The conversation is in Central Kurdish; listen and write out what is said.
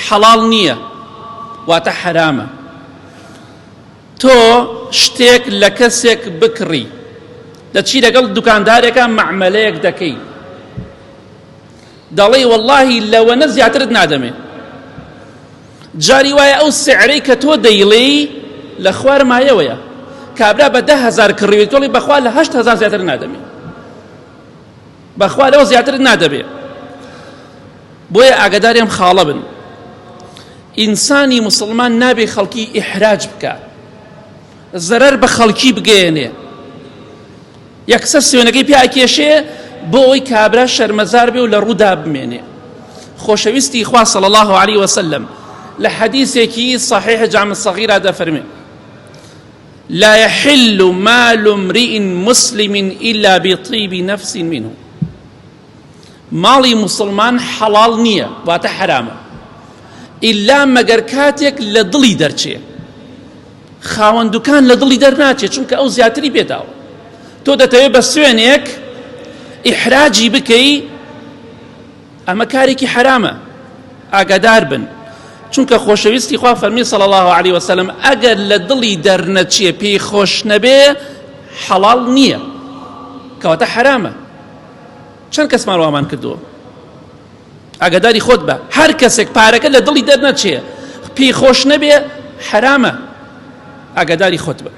حەڵاڵ نییە واتە حرامە. تۆ شتێک لە کەسێک بکڕی، دەچی لەگەڵ دوکاندارێکە مەعمەلەیەک دەکەی، دەڵێی وەڵڵاهی لەوەنە زیاترت نادەمێ، جاری وایە ئەو سعرەی کە تۆ دەیڵێی لە خوار مایەوەیە، کابرا بە 10,000 کڕیوێت تۆڵی بەخوا لە 8,000 زیاتر نادەمێ، بەخوا لەوە زیاترت نادەبێ. بۆیە ئاگاداریم خاڵە بن، ئینسانی مسلمان نابێ خەڵکی ئیحراج بکە، زەرەر بە خەڵکی بگەێنێ، یەکسەر سوێنەکەی پیاکێشێ بۆ ئەوەی کابرا شەرمەزار بێ و لە ڕوودا بمێنێ. خۆشەویستی خوا صلی الله عليه وسلم لە حەدیثێکی صحیح جامع الصغیرە دەفەرمێ: لا يحل مال امرئ مسلم إلا بطيب نفس منه. ماڵی مسلمان حەڵاڵ نییە واتە حرامە ئیلا مەگەر کاتێک لە دڵی دەرچێ. خاوەندوکان لە دڵی دەرناچێت چونکە ئەو زیاتری پێداوە. تۆ دەتەوێت بە سوێنێک ئیحراجی بکەی، ئەمە کارێکی حرامە، ئاگادار بن. چونکە خۆشەویستی خوا فەرمی صلی الله عليه وسلم ئەگەر لە دڵی دەرنەچێ پێی خۆش نەبێ حەڵاڵ نییە کەواتە حرامە. چەند کەسمان وامان کردووە، ئاگاداری خۆت بە، هەر کەسێک پارەکە لە دڵی دەرنەچێ پێی خۆش نەبێ حرامە، ئاگاداری خۆت بە.